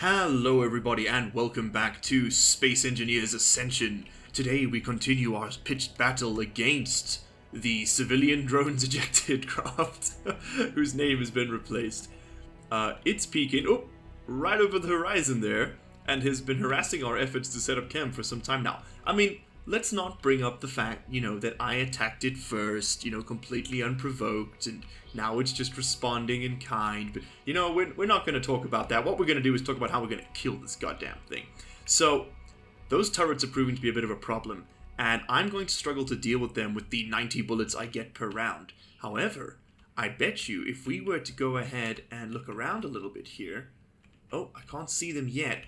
Hello everybody and welcome back to Space Engineers Ascension. Today we continue our pitched battle against the civilian drones ejected craft, whose name has been replaced. It's peeking, right over the horizon there, and has been harassing our efforts to set up camp for some time now. I mean, let's not bring up the fact, that I attacked it first, completely unprovoked, and now it's just responding in kind. But, we're not going to talk about that. What we're going to do is talk about how we're going to kill this goddamn thing. So, those turrets are proving to be a bit of a problem, and I'm going to struggle to deal with them with the 90 bullets I get per round. However, I bet you if we were to go ahead and look around a little bit here... Oh, I can't see them yet.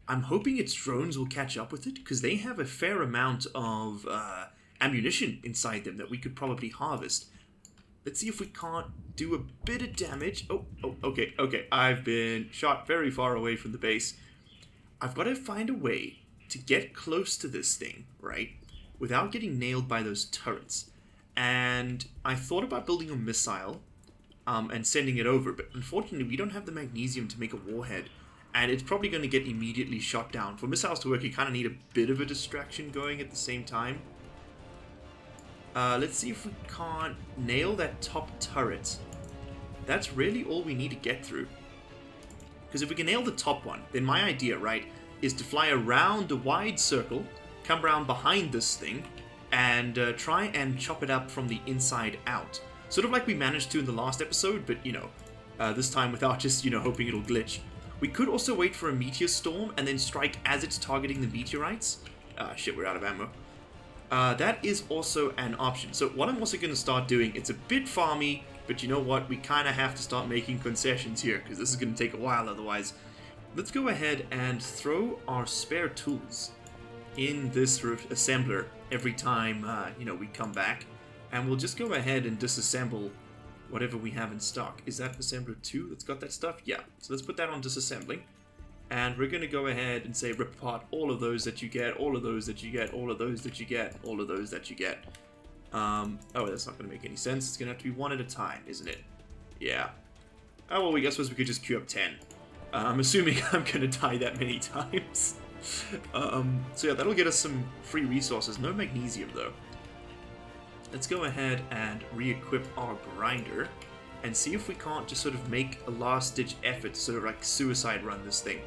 I'm hoping its drones will catch up with it, because they have a fair amount of ammunition inside them that we could probably harvest. Let's see if we can't do a bit of damage. Okay. I've been shot very far away from the base. I've got to find a way to get close to this thing, right, without getting nailed by those turrets. And I thought about building a missile and sending it over, but unfortunately we don't have the magnesium to make a warhead. And it's probably going to get immediately shot down. For missiles to work, you kind of need a bit of a distraction going at the same time. Let's see if we can't nail that top turret. That's really all we need to get through. Because if we can nail the top one, then my idea, right, is to fly around a wide circle, come around behind this thing, and try and chop it up from the inside out. Sort of like we managed to in the last episode, but, this time without just, hoping it'll glitch. We could also wait for a meteor storm and then strike as it's targeting the meteorites. Shit, we're out of ammo. That is also an option. So what I'm also going to start doing, it's a bit farmy, but you know what? We kind of have to start making concessions here, because this is going to take a while otherwise. Let's go ahead and throw our spare tools in this assembler every time, we come back. And we'll just go ahead and disassemble whatever we have in stock. Is that assembler 2 that's got that stuff? Yeah. So let's put that on disassembling. And we're going to go ahead and say rip apart all of those that you get, all of those that you get, all of those that you get, all of those that you get. Oh, that's not going to make any sense. It's going to have to be one at a time, isn't it? Yeah. Oh, well, I suppose we could just queue up 10. I'm assuming I'm going to die that many times. So yeah, that'll get us some free resources. No magnesium, though. Let's go ahead and re-equip our grinder and see if we can't just sort of make a last-ditch effort to sort of like suicide run this thing.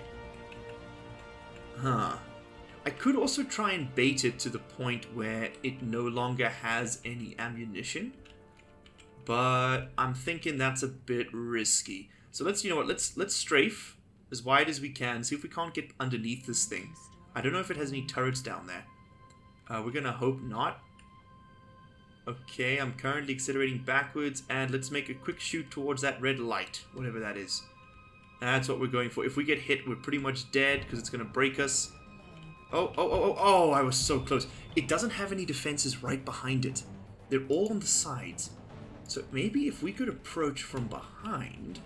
I could also try and bait it to the point where it no longer has any ammunition, but I'm thinking that's a bit risky. So let's, let's strafe as wide as we can, see if we can't get underneath this thing. I don't know if it has any turrets down there. We're gonna hope not. Okay, I'm currently accelerating backwards, and let's make a quick shoot towards that red light, whatever that is. That's what we're going for. If we get hit, we're pretty much dead, because it's going to break us. Oh, I was so close. It doesn't have any defenses right behind it. They're all on the sides. So maybe if we could approach from behind,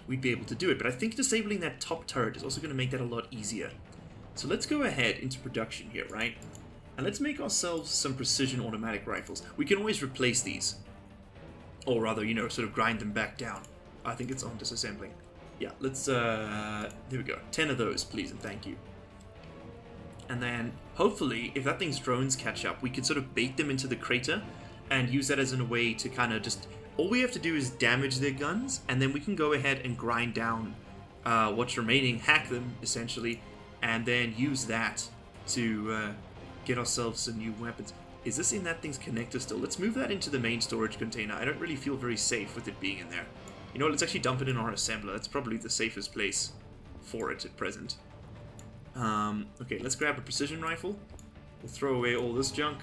we'd be able to do it. But I think disabling that top turret is also going to make that a lot easier. So let's go ahead into production here, right? And let's make ourselves some precision automatic rifles. We can always replace these. Or rather, sort of grind them back down. I think it's on disassembling. Yeah, let's, there we go. 10 of those, please, and thank you. And then, hopefully, if that thing's drones catch up, we can sort of bait them into the crater and use that as a way to kind of just... All we have to do is damage their guns, and then we can go ahead and grind down what's remaining, hack them, essentially, and then use that to... get ourselves some new weapons. Is this in that thing's connector still? Let's move that into the main storage container. I don't really feel very safe with it being in there. You know what, let's actually dump it in our assembler. That's probably the safest place for it at present. Okay, let's grab a precision rifle. We'll throw away all this junk.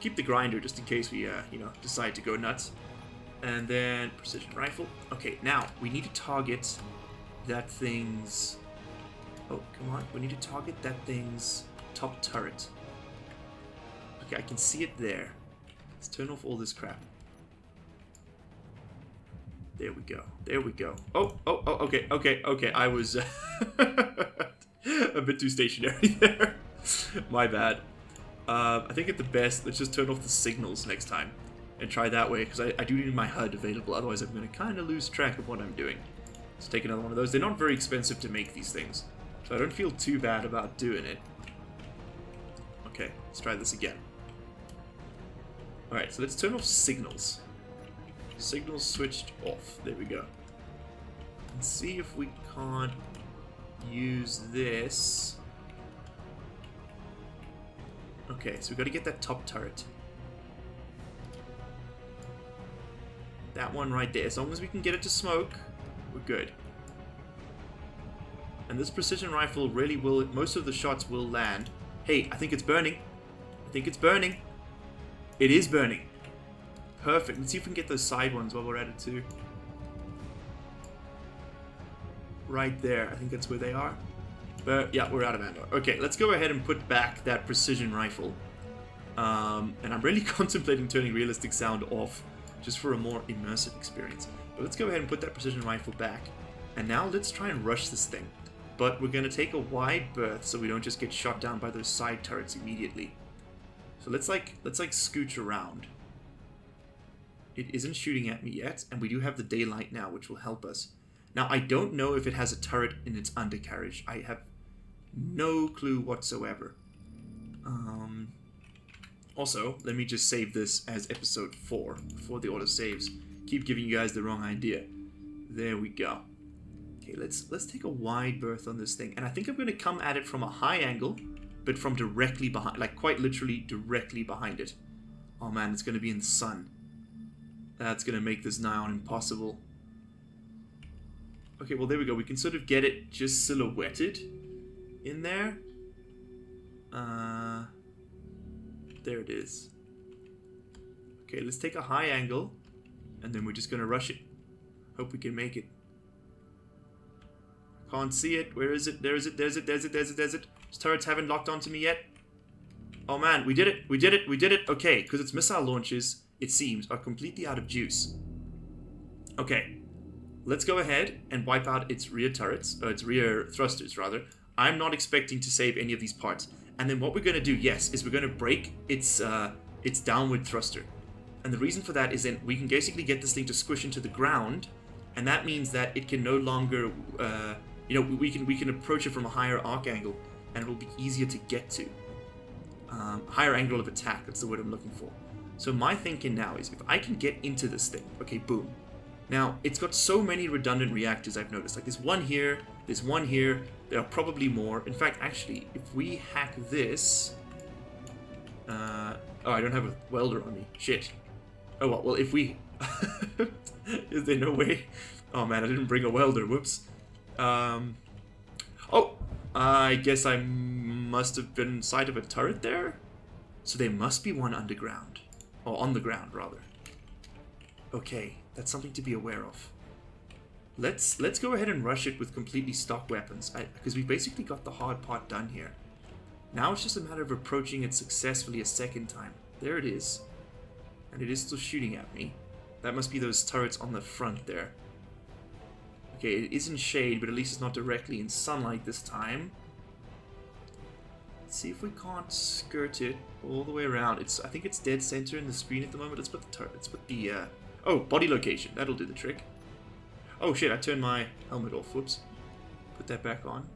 Keep the grinder just in case we, decide to go nuts. And then precision rifle. Okay, now we need to target that thing's... Oh, come on. We need to target that thing's top turret. Okay, I can see it there. Let's turn off all this crap. There we go. There we go. Oh, okay. I was a bit too stationary there. My bad. I think at the best, let's just turn off the signals next time and try that way, because I do need my HUD available. Otherwise, I'm going to kind of lose track of what I'm doing. Let's take another one of those. They're not very expensive to make, these things. So I don't feel too bad about doing it. Okay, let's try this again. Alright, so let's turn off signals. Signals switched off. There we go. And see if we can't use this. Okay, so we got to get that top turret. That one right there. As long as we can get it to smoke, we're good. And this precision rifle really will... Most of the shots will land. Hey, I think it's burning. I think it's burning. It is burning. Perfect. Let's see if we can get those side ones while we're at it too. Right there. I think that's where they are. But yeah, we're out of ammo. Okay, let's go ahead and put back that precision rifle. And I'm really contemplating turning realistic sound off just for a more immersive experience. But let's go ahead and put that precision rifle back. And now let's try and rush this thing. But we're going to take a wide berth so we don't just get shot down by those side turrets immediately. So let's scooch around. It isn't shooting at me yet, and we do have the daylight now, which will help us. Now, I don't know if it has a turret in its undercarriage. I have no clue whatsoever. Also, let me just save this as episode 4 before the auto saves. Keep giving you guys the wrong idea. There we go. Okay, let's take a wide berth on this thing, and I think I'm going to come at it from a high angle, but from directly behind, like quite literally directly behind it. Oh man, it's going to be in the sun. That's going to make this nigh on impossible. Okay, well there we go. We can sort of get it just silhouetted in there. There it is. Okay, let's take a high angle, and then we're just going to rush it. Hope we can make it. Can't see it. Where is it? There's it. There's it. There's it. There's it. There's it. These turrets haven't locked onto me yet. Oh man, we did it. We did it. We did it. Okay, because its missile launches, it seems, are completely out of juice. Okay, let's go ahead and wipe out its rear turrets, or its rear thrusters, rather. I'm not expecting to save any of these parts. And then what we're going to do, yes, is we're going to break its downward thruster. And the reason for that is then we can basically get this thing to squish into the ground, and that means that it can no longer, we can approach it from a higher arc angle, and it will be easier to get to. Higher angle of attack, that's the word I'm looking for. So my thinking now is if I can get into this thing, okay, boom. Now, it's got so many redundant reactors I've noticed. Like there's one here, there are probably more. In fact, actually, if we hack this... oh, I don't have a welder on me. Shit. Oh, well, if we... Is there no way? Oh man, I didn't bring a welder, whoops. Oh, I guess I must have been inside of a turret there? So there must be one underground. Or on the ground, rather. Okay, that's something to be aware of. Let's go ahead and rush it with completely stock weapons, because we basically got the hard part done here. Now it's just a matter of approaching it successfully a second time. There it is. And it is still shooting at me. That must be those turrets on the front there. Okay, it is in shade, but at least it's not directly in sunlight this time. Let's see if we can't skirt it all the way around. I think it's dead center in the screen at the moment. Let's put the turret. Let's put the oh, body location. That'll do the trick. Oh shit, I turned my helmet off. Whoops. Put that back on.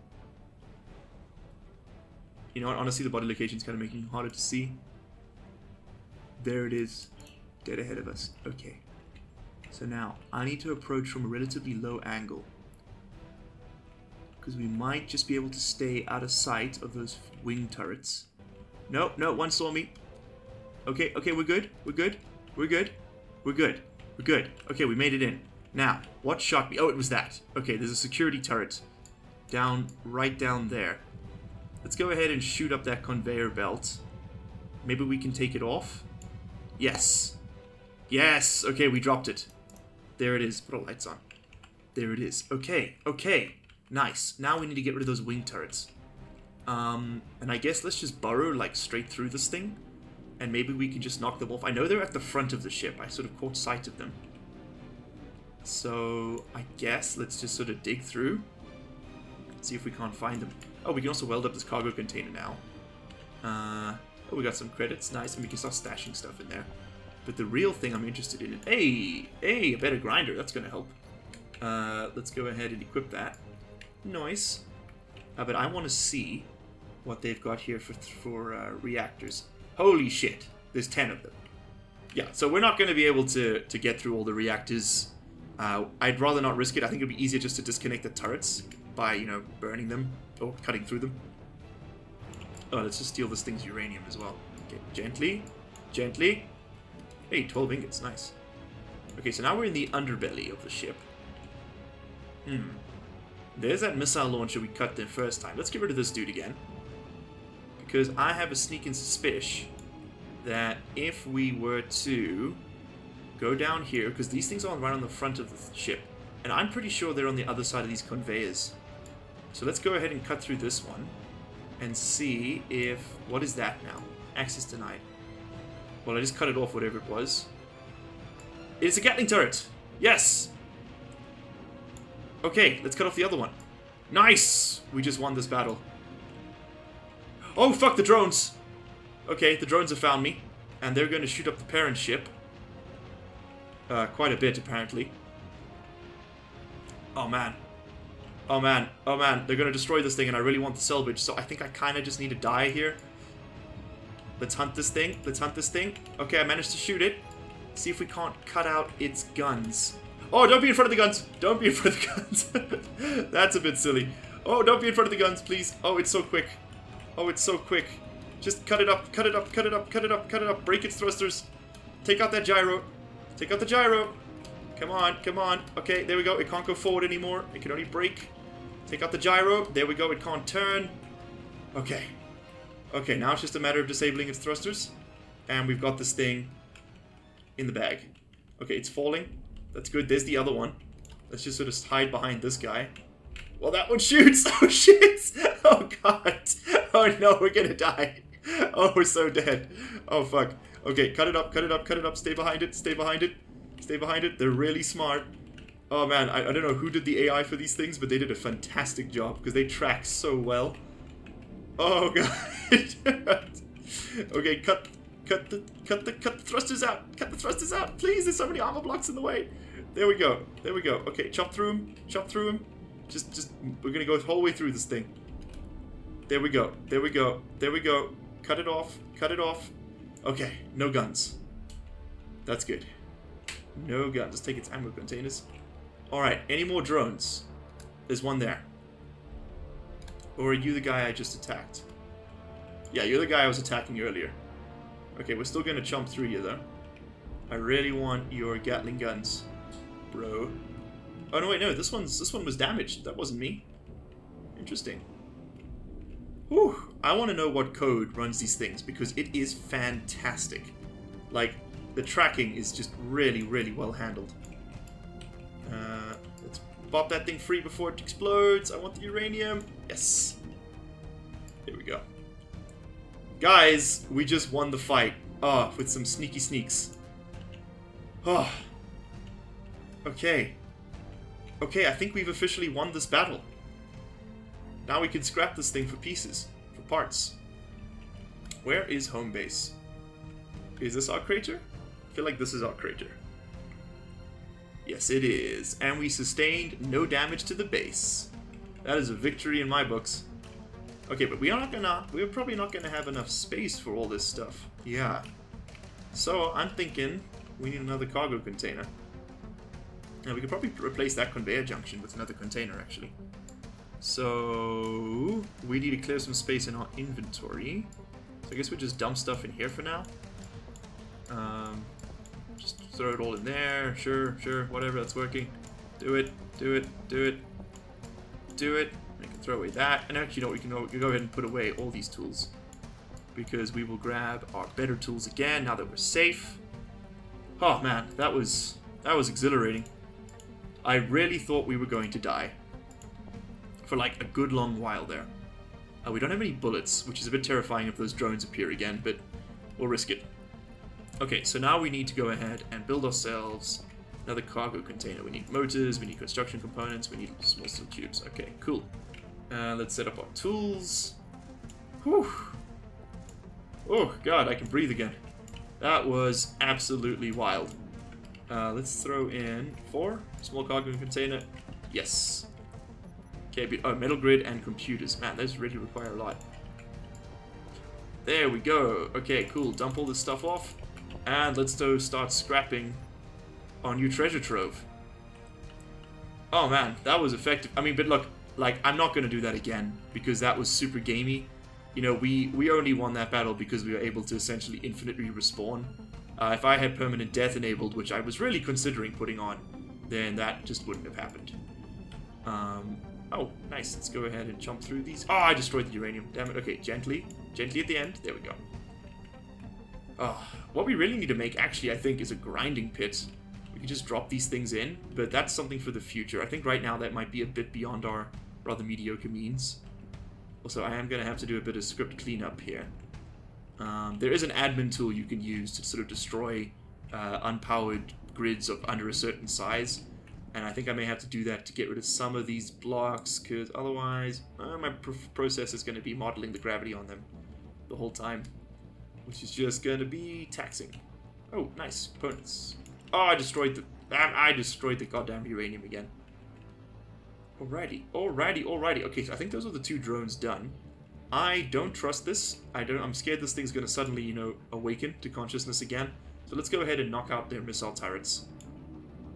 You know what? Honestly, the body location is kind of making it harder to see. There it is. Dead ahead of us. Okay. So now, I need to approach from a relatively low angle. Because we might just be able to stay out of sight of those wing turrets. No, one saw me. Okay, we're good. We're good. Okay, we made it in. Now, what shot me? Oh, it was that. Okay, there's a security turret right down there. Let's go ahead and shoot up that conveyor belt. Maybe we can take it off. Yes. Yes. Okay, we dropped it. There it is. Put all lights on. There it is. Okay. Nice. Now we need to get rid of those wing turrets. And I guess let's just burrow like straight through this thing. And maybe we can just knock them off. I know they're at the front of the ship. I sort of caught sight of them. So I guess let's just sort of dig through. See if we can't find them. Oh, we can also weld up this cargo container now. Oh, we got some credits. Nice. And we can start stashing stuff in there. But the real thing I'm interested in is... Hey, a better grinder. That's going to help. Let's go ahead and equip that. Nice. But I want to see what they've got here for reactors. Holy shit, there's 10 of them. Yeah, so we're not going to be able to get through all the reactors. I'd rather not risk it. I think it'd be easier just to disconnect the turrets by, you know, burning them or cutting through them. Oh, let's just steal this thing's uranium as well. Okay, gently, gently. Hey, 12 ingots, nice. Okay, so now we're in the underbelly of the ship. There's that missile launcher we cut the first time. Let's get rid of this dude again. Because I have a sneaking suspicion that if we were to go down here, because these things are right on the front of the ship, and I'm pretty sure they're on the other side of these conveyors. So let's go ahead and cut through this one and see if... What is that now? Access denied. Well, I just cut it off, whatever it was. It's a Gatling turret! Yes! Okay, let's cut off the other one. Nice! We just won this battle. Oh, fuck the drones! Okay, the drones have found me. And they're going to shoot up the parent ship. Quite a bit, apparently. Oh, man. Oh, man. Oh, man. They're going to destroy this thing, and I really want the salvage, so I think I kind of just need to die here. Let's hunt this thing. Let's hunt this thing. Okay, I managed to shoot it. See if we can't cut out its guns. Oh, don't be in front of the guns. Don't be in front of the guns. That's a bit silly. Oh, don't be in front of the guns, please. Oh, it's so quick. Oh, it's so quick. Just cut it up, cut it up, cut it up, cut it up, cut it up. Break its thrusters. Take out that gyro. Take out the gyro. Come on, come on. Okay, there we go. It can't go forward anymore. It can only brake. Take out the gyro. There we go. It can't turn. Okay. Okay, now it's just a matter of disabling its thrusters. And we've got this thing in the bag. Okay, it's falling. That's good. There's the other one. Let's just sort of hide behind this guy. Well, that one shoots. Oh, shit. Oh, God. Oh, no, we're gonna die. Oh, we're so dead. Oh, fuck. Okay, cut it up, cut it up, cut it up. Stay behind it, stay behind it. Stay behind it. They're really smart. Oh, man, I don't know who did the AI for these things, but they did a fantastic job because they track so well. Oh, God. Okay, cut the thrusters out. Cut the thrusters out. Please, there's so many armor blocks in the way. There we go. There we go. Okay, chop through him. Chop through him. Just, we're gonna go the whole way through this thing. There we go. There we go. There we go. Cut it off. Cut it off. Okay, no guns. That's good. No guns. Let's take its ammo containers. Alright, any more drones? There's one there. Or are you the guy I just attacked? Yeah, you're the guy I was attacking earlier. Okay, we're still gonna chomp through you though. I really want your Gatling guns, bro. Oh no, wait, no, this one was damaged. That wasn't me. Interesting. Whew. I want to know what code runs these things because it is fantastic. Like, the tracking is just really, really well handled. Let's pop that thing free before it explodes. I want the uranium. Yes. There we go. Guys, we just won the fight. Oh, with some sneaky sneaks. Oh. Okay. Okay, I think we've officially won this battle. Now we can scrap this thing for pieces, for parts. Where is home base? Is this our crater? I feel like this is our crater. Yes, it is. And we sustained no damage to the base. That is a victory in my books. Okay, but we're probably not gonna have enough space for all this stuff. Yeah. So I'm thinking we need another cargo container. Now we could probably replace that conveyor junction with another container, actually. So we need to clear some space in our inventory. So I guess we'll just dump stuff in here for now. Just throw it all in there. Sure, sure, whatever, that's working. Do it, do it, do it, do it. We can throw away that. And actually, we can go ahead and put away all these tools. Because we will grab our better tools again now that we're safe. Oh man, that was exhilarating. I really thought we were going to die. For like a good long while there. We don't have any bullets, which is a bit terrifying if those drones appear again, but we'll risk it. Okay, so now we need to go ahead and build ourselves another cargo container. We need motors, we need construction components, we need small steel tubes. Okay, cool. Let's set up our tools. Whew. Oh god, I can breathe again. That was absolutely wild. Let's throw in 4 small cargo container. Yes. Okay, oh, metal grid and computers. Man, those really require a lot. There we go. Okay, cool. Dump all this stuff off. And let's go start scrapping our new treasure trove. Oh man, that was effective. I mean, but look, like, I'm not going to do that again because that was super gamey. You know, we only won that battle because we were able to essentially infinitely respawn. If I had permanent death enabled, which I was really considering putting on, then that just wouldn't have happened. Oh, nice. Let's go ahead and jump through these. Oh, I destroyed the uranium. Damn it. Okay, gently. Gently at the end. There we go. Oh, what we really need to make, actually, I think, is a grinding pit. We can just drop these things in, but that's something for the future. I think right now that might be a bit beyond our rather mediocre means. Also, I am going to have to do a bit of script cleanup here. There is an admin tool you can use to sort of destroy unpowered grids of under a certain size. And I think I may have to do that to get rid of some of these blocks, because otherwise my process is going to be modeling the gravity on them the whole time, which is just going to be taxing. Oh, nice. Components. Oh, I destroyed the goddamn uranium again. Alrighty. Okay, so I think those are the 2 drones done. I don't trust this. I'm scared this thing's going to suddenly, you know, awaken to consciousness again. So let's go ahead and knock out their missile turrets.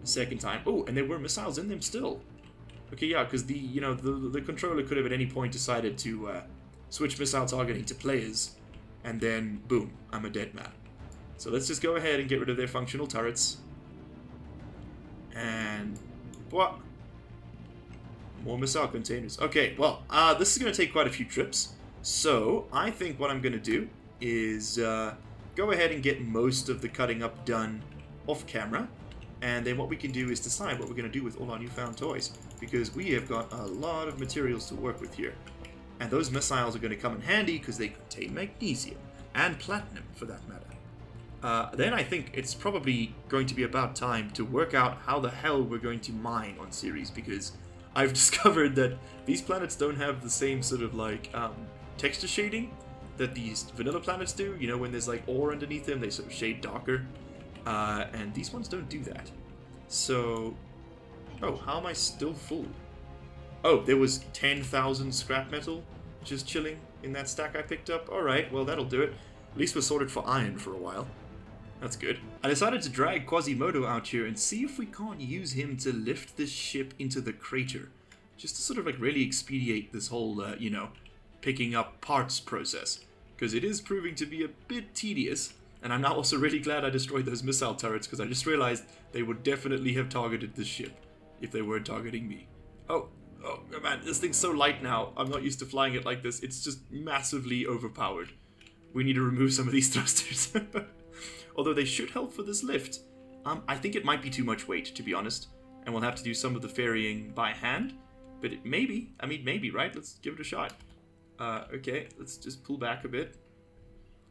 Second time. Oh, and there were missiles in them still. Okay, yeah, because the controller could have at any point decided to switch missile targeting to players, and then boom, I'm a dead man. So let's just go ahead and get rid of their functional turrets. And what? More missile containers. Okay, well, this is going to take quite a few trips. So I think what I'm going to do is go ahead and get most of the cutting up done off camera. And then what we can do is decide what we're going to do with all our newfound toys, because we have got a lot of materials to work with here. And those missiles are going to come in handy because they contain magnesium, and platinum for that matter. Then I think it's probably going to be about time to work out how the hell we're going to mine on Ceres, because I've discovered that these planets don't have the same sort of like texture shading that these vanilla planets do. You know, when there's like ore underneath them, they sort of shade darker. And these ones don't do that. So, oh, how am I still full? Oh, there was 10,000 scrap metal just chilling in that stack I picked up. Alright, well that'll do it. At least we're sorted for iron for a while. That's good. I decided to drag Quasimodo out here and see if we can't use him to lift this ship into the crater. Just to sort of like really expedite this whole, you know, picking up parts process. Because it is proving to be a bit tedious. And I'm now also really glad I destroyed those missile turrets, because I just realized they would definitely have targeted this ship if they weren't targeting me. Oh man, this thing's so light now. I'm not used to flying it like this. It's just massively overpowered. We need to remove some of these thrusters. Although they should help for this lift. I think it might be too much weight, to be honest. And we'll have to do some of the ferrying by hand. But maybe, right? Let's give it a shot. Okay, let's just pull back a bit.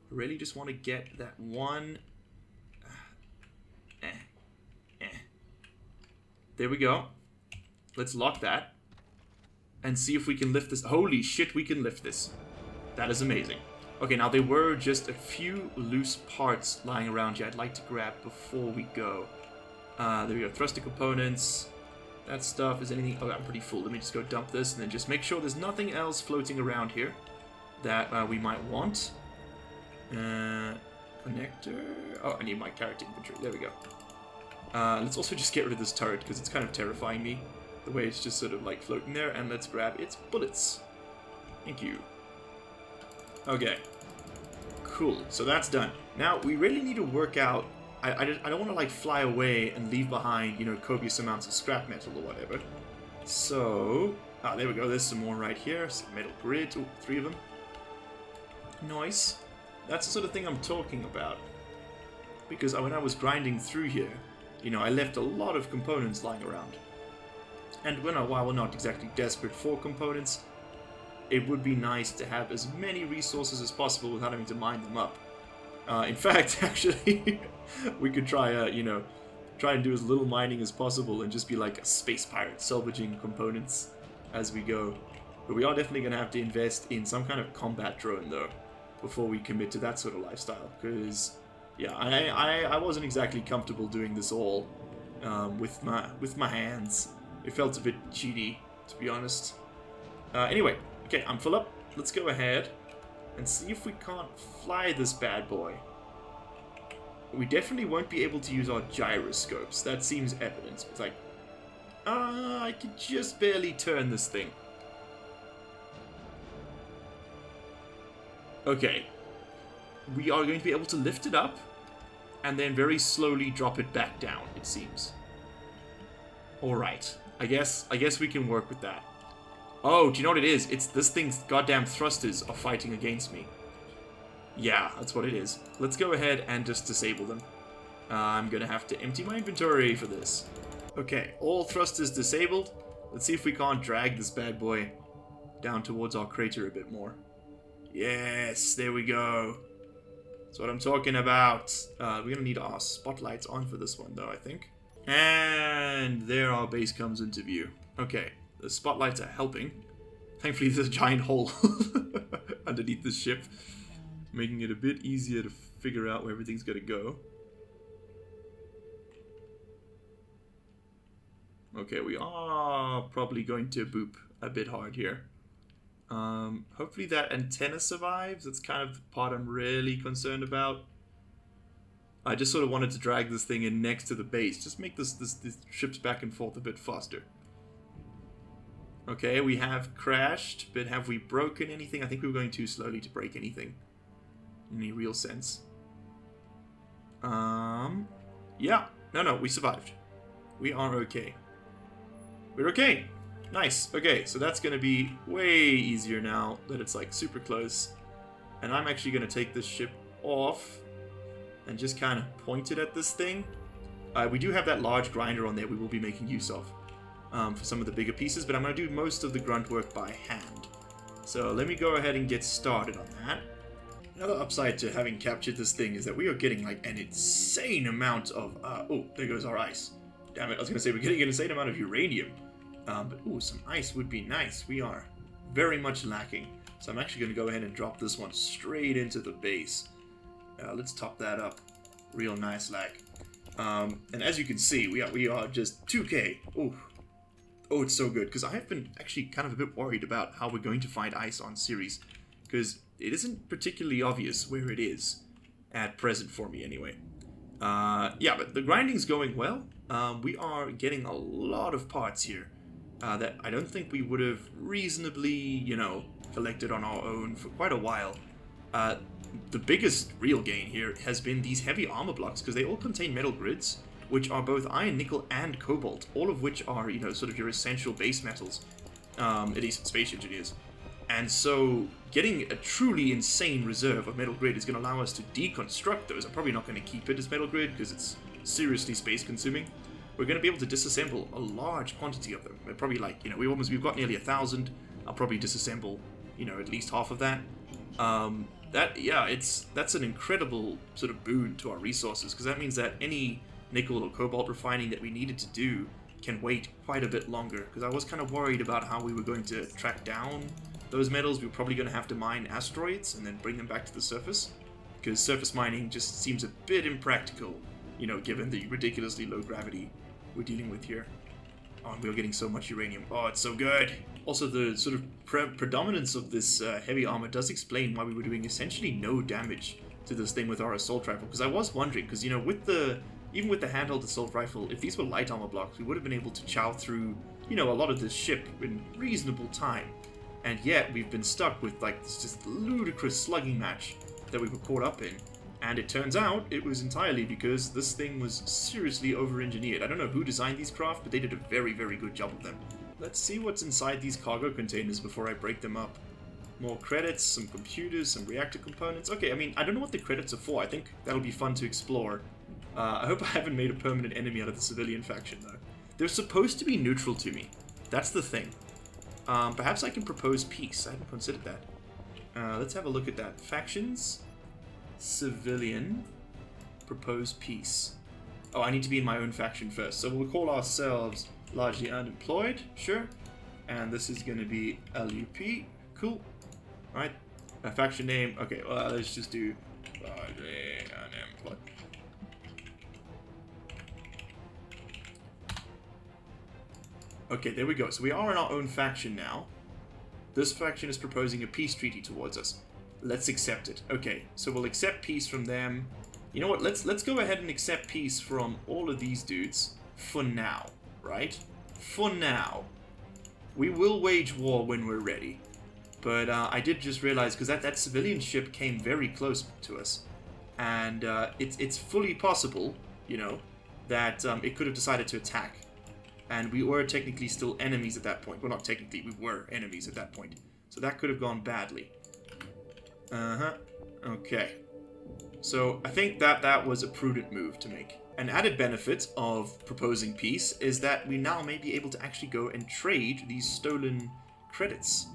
Really just want to get that one. There we go. Let's lock that and see if we can lift this. Holy shit, we can lift this. That is amazing. Okay, now there were just a few loose parts lying around here I'd like to grab before we go. There we go. Thruster components. That stuff. Is anything? Oh, I'm pretty full. Let me just go dump this and then just make sure there's nothing else floating around here that we might want. Connector. Oh, I need my character inventory. There we go. Let's also just get rid of this turret because it's kind of terrifying me. The way it's just sort of like floating there. And let's grab its bullets. Thank you. Okay. Cool. So that's done. Now we really need to work out. I don't want to like fly away and leave behind, you know, copious amounts of scrap metal or whatever. So, there we go. There's some more right here. Some metal grid. Oh, 3 of them. Nice. That's the sort of thing I'm talking about. Because when I was grinding through here, you know, I left a lot of components lying around. And while we're not exactly desperate for components, it would be nice to have as many resources as possible without having to mine them up. In fact, actually, we could try, you know, try and do as little mining as possible and just be like a space pirate, salvaging components as we go. But we are definitely going to have to invest in some kind of combat drone, though, before we commit to that sort of lifestyle. Because, yeah, I wasn't exactly comfortable doing this all with my hands. It felt a bit cheaty, to be honest. Anyway, okay, I'm full up. Let's go ahead and see if we can't fly this bad boy. We definitely won't be able to use our gyroscopes. That seems evident. It's like, I can just barely turn this thing. Okay. We are going to be able to lift it up and then very slowly drop it back down, it seems. Alright. I guess we can work with that. Oh, do you know what it is? It's this thing's goddamn thrusters are fighting against me. Yeah, that's what it is. Let's go ahead and just disable them. I'm gonna have to empty my inventory for this. Okay, all thrusters disabled. Let's see if we can't drag this bad boy down towards our crater a bit more. Yes, there we go. That's what I'm talking about. We're gonna need our spotlights on for this one though, I think. And there our base comes into view. Okay, the spotlights are helping. Thankfully there's a giant hole underneath the ship, making it a bit easier to figure out where everything's gonna go. Okay, we are probably going to boop a bit hard here. Hopefully that antenna survives. That's kind of the part I'm really concerned about. I just sort of wanted to drag this thing in next to the base. Just make this ships back and forth a bit faster. Okay, we have crashed, but have we broken anything? I think we were going too slowly to break anything in any real sense. Yeah. No, we survived. We are okay. We're okay. Nice. Okay, so that's going to be way easier now that it's like super close. And I'm actually going to take this ship off and just kind of point it at this thing. We do have that large grinder on there we will be making use of for some of the bigger pieces, but I'm going to do most of the grunt work by hand. So let me go ahead and get started on that. Another upside to having captured this thing is that we are getting like an insane amount of... oh, there goes our ice. Damn it, I was going to say we're getting an insane amount of uranium. But ooh, some ice would be nice. We are very much lacking. So I'm actually going to go ahead and drop this one straight into the base. Let's top that up real nice like. And as you can see, we are just 2k. Ooh. Oh, it's so good. Because I have been actually kind of a bit worried about how we're going to find ice on Ceres. Because it isn't particularly obvious where it is. At present for me anyway. Yeah, but the grinding's going well. We are getting a lot of parts here. That I don't think we would have reasonably, you know, collected on our own for quite a while. The biggest real gain here has been these heavy armor blocks, because they all contain metal grids, which are both iron, nickel, and cobalt, all of which are, you know, sort of your essential base metals, at least space engineers. And so, getting a truly insane reserve of metal grid is going to allow us to deconstruct those. I'm probably not going to keep it as metal grid, because it's seriously space consuming. We're going to be able to disassemble a large quantity of them. We're probably like, you know, we've got nearly 1,000. I'll probably disassemble, you know, at least half of that. That's an incredible sort of boon to our resources, because that means that any nickel or cobalt refining that we needed to do can wait quite a bit longer. Because I was kind of worried about how we were going to track down those metals. We were probably going to have to mine asteroids and then bring them back to the surface, because surface mining just seems a bit impractical, you know, given the ridiculously low gravity we're dealing with here. Oh, and we're getting so much uranium. Oh, it's so good. Also, the sort of predominance of this heavy armor does explain why we were doing essentially no damage to this thing with our assault rifle. Because I was wondering, because, you know, even with the handheld assault rifle, if these were light armor blocks, we would have been able to chow through, you know, a lot of this ship in reasonable time. And yet, we've been stuck with, like, this just ludicrous slugging match that we were caught up in. And it turns out it was entirely because this thing was seriously over-engineered. I don't know who designed these craft, but they did a very, very good job of them. Let's see what's inside these cargo containers before I break them up. More credits, some computers, some reactor components. Okay, I mean, I don't know what the credits are for. I think that'll be fun to explore. I hope I haven't made a permanent enemy out of the civilian faction, though. They're supposed to be neutral to me. That's the thing. Perhaps I can propose peace. I hadn't considered that. Let's have a look at that. Factions... Civilian, propose peace. Oh, I need to be in my own faction first. So we'll call ourselves largely Unemployed, sure. And this is going to be LUP, cool. Alright, a faction name. Okay, well, let's just do largely Unemployed. Okay, there we go. So we are in our own faction now. this faction is proposing a peace treaty towards us. Let's accept it. Okay, so we'll accept peace from them. You know what? Let's go ahead and accept peace from all of these dudes for now, right? For now. We will wage war when we're ready. But I did just realize, because that civilian ship came very close to us. And it's fully possible, you know, that it could have decided to attack. And we were technically still enemies at that point. Well, not technically, we were enemies at that point. So that could have gone badly. Okay. So I think that was a prudent move to make. An added benefit of proposing peace is that we now may be able to actually go and trade these stolen credits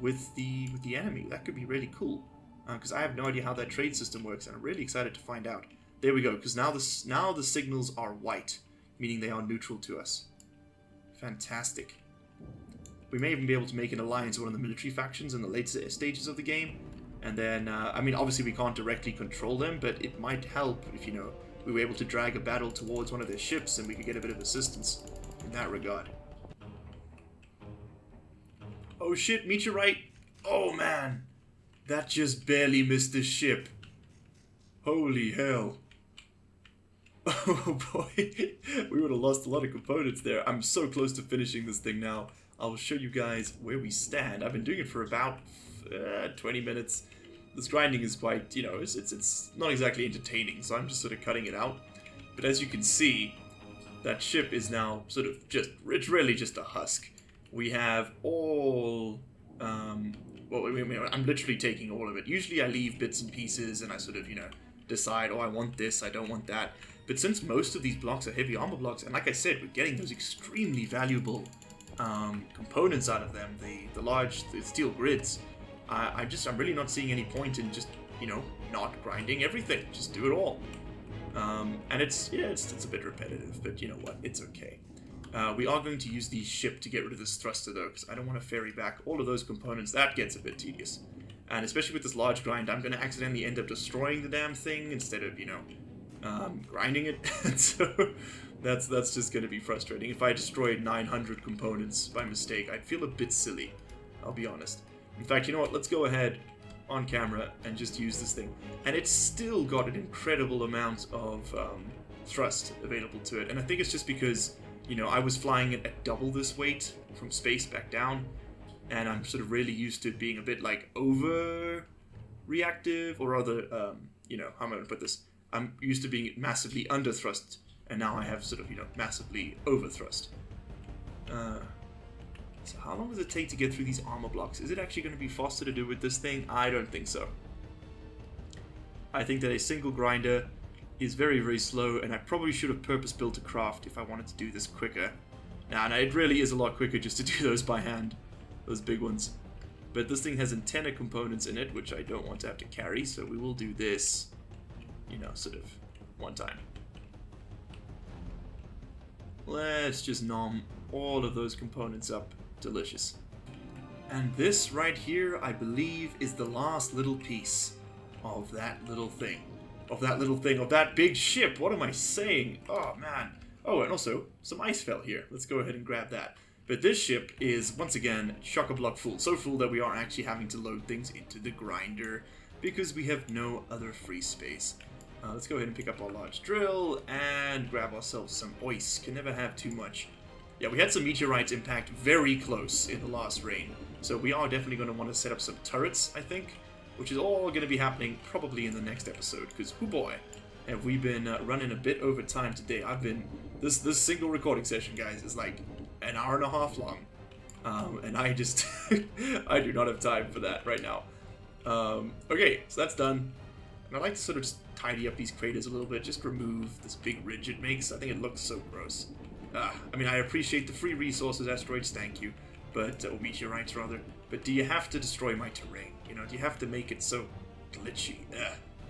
with the enemy. That could be really cool. Because I have no idea how that trade system works, and I'm really excited to find out. There we go, because now the signals are white, meaning they are neutral to us. Fantastic. We may even be able to make an alliance with one of the military factions in the later stages of the game. And then, I mean, obviously we can't directly control them, but it might help if, you know, we were able to drag a battle towards one of their ships and we could get a bit of assistance in that regard. Oh shit, meteorite! Oh man! That just barely missed the ship. Holy hell. Oh boy, we would have lost a lot of components there. I'm so close to finishing this thing now. I'll show you guys where we stand. I've been doing it for about 20 minutes. This grinding is quite, you know, it's not exactly entertaining, so I'm just sort of cutting it out. But as you can see, that ship is now sort of just, it's really just a husk. We have all, well, I'm literally taking all of it. Usually I leave bits and pieces and I sort of, you know, decide, oh, I want this, I don't want that. But since most of these blocks are heavy armor blocks, and like I said, we're getting those extremely valuable components out of them, the large steel grids, I'm really not seeing any point in just, you know, not grinding everything. Just do it all. And it's a bit repetitive, but you know what, it's okay. We are going to use the ship to get rid of this thruster though, because I don't want to ferry back all of those components. That gets a bit tedious. And especially with this large grind, I'm going to accidentally end up destroying the damn thing instead of, you know, grinding it. So that's just going to be frustrating. If I destroyed 900 components by mistake, I'd feel a bit silly, I'll be honest. In fact, you know what, let's go ahead on camera and just use this thing. And it's still got an incredible amount of thrust available to it. And I think it's just because, you know, I was flying it at double this weight from space back down. And I'm sort of really used to being a bit, like, over-reactive, or rather, you know, how am I going to put this? I'm used to being massively under-thrust, and now I have sort of, you know, massively over-thrust. So how long does it take to get through these armor blocks? Is it actually going to be faster to do with this thing? I don't think so. I think that a single grinder is very, very slow, and I probably should have purpose-built a craft if I wanted to do this quicker. Nah, it really is a lot quicker just to do those by hand. Those big ones. But this thing has antenna components in it, which I don't want to have to carry, so we will do this, you know, sort of one time. Let's just nom all of those components up. Delicious. And this right here, I believe, is the last little piece of that little thing. Of that big ship. What am I saying? Oh, man. Oh, and also, some ice fell here. Let's go ahead and grab that. But this ship is, once again, chock-a-block full. So full that we are actually having to load things into the grinder because we have no other free space. Let's go ahead and pick up our large drill and grab ourselves some ice. Can never have too much. Yeah, we had some meteorites impact very close in the last rain. So we are definitely going to want to set up some turrets, I think. Which is all going to be happening probably in the next episode. Because, oh boy, have we been running a bit over time today. This single recording session, guys, is like an hour and a half long. And I just, I do not have time for that right now. Okay, so that's done. And I like to sort of just tidy up these craters a little bit. Just remove this big ridge it makes. I think it looks so gross. I mean, I appreciate the free resources, asteroids, thank you. But, or meteorites, rather. But do you have to destroy my terrain? You know, do you have to make it so glitchy?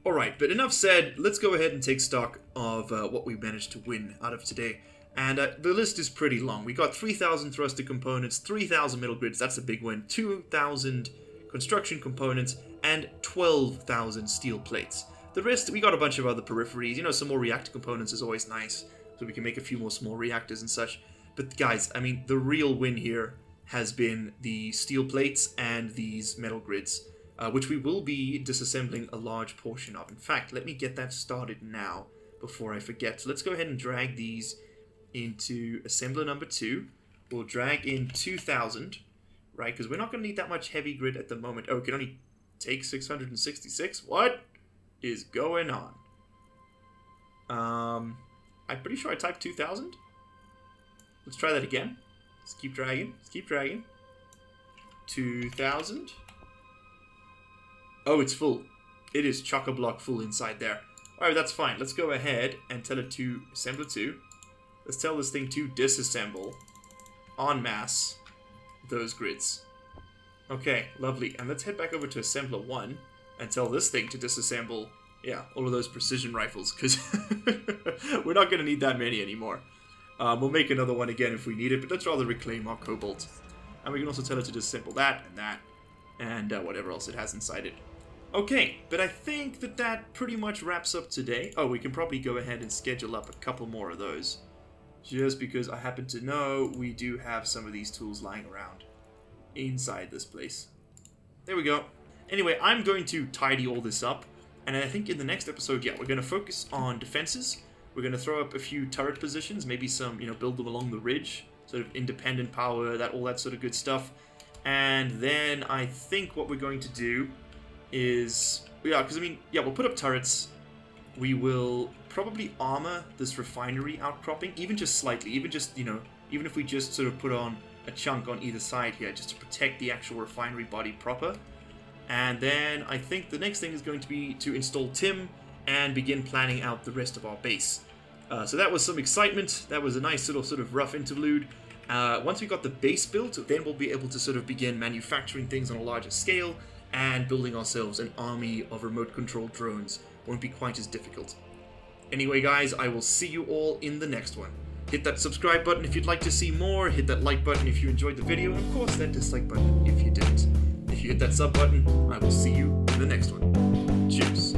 Alright, but enough said. Let's go ahead and take stock of what we managed to win out of today. And the list is pretty long. We got 3,000 thruster components, 3,000 metal grids, that's a big win, 2,000 construction components, and 12,000 steel plates. The rest, we got a bunch of other peripheries. You know, some more reactor components is always nice, so we can make a few more small reactors and such. But guys, I mean, the real win here has been the steel plates and these metal grids, which we will be disassembling a large portion of. In fact, let me get that started now before I forget. So let's go ahead and drag these into assembler number 2. We'll drag in 2,000, right? Because we're not going to need that much heavy grid at the moment. Oh, it can only take 666? What is going on? I'm pretty sure I typed 2,000. Let's try that again. Let's keep dragging. Let's keep dragging. 2,000. Oh, it's full. It is chock-a-block full inside there. Alright, that's fine. Let's go ahead and tell it to assembler 2. Let's tell this thing to disassemble en masse those grids. Okay, lovely. And let's head back over to assembler 1 and tell this thing to disassemble, yeah, all of those precision rifles, because we're not going to need that many anymore. We'll make another one again if we need it, but let's rather reclaim our cobalt. And we can also tell it to disassemble that, and whatever else it has inside it. Okay, but I think that pretty much wraps up today. Oh, we can probably go ahead and schedule up a couple more of those, just because I happen to know we do have some of these tools lying around inside this place. There we go. Anyway, I'm going to tidy all this up, and I think in the next episode, yeah, we're going to focus on defenses. We're going to throw up a few turret positions, maybe some, build them along the ridge, sort of independent power, all that sort of good stuff. And then I think what we're going to do is, we'll put up turrets. We will probably armor this refinery outcropping, even just slightly, even if we just sort of put on a chunk on either side here, just to protect the actual refinery body proper. And then I think the next thing is going to be to install Tim and begin planning out the rest of our base. So that was some excitement. That was a nice little sort of rough interlude. Once we got the base built, then we'll be able to sort of begin manufacturing things on a larger scale and building ourselves an army of remote-controlled drones. Won't be quite as difficult. Anyway, guys, I will see you all in the next one. Hit that subscribe button if you'd like to see more, hit that like button if you enjoyed the video, and of course that dislike button if you didn't. If you hit that sub button, I will see you in the next one. Cheers.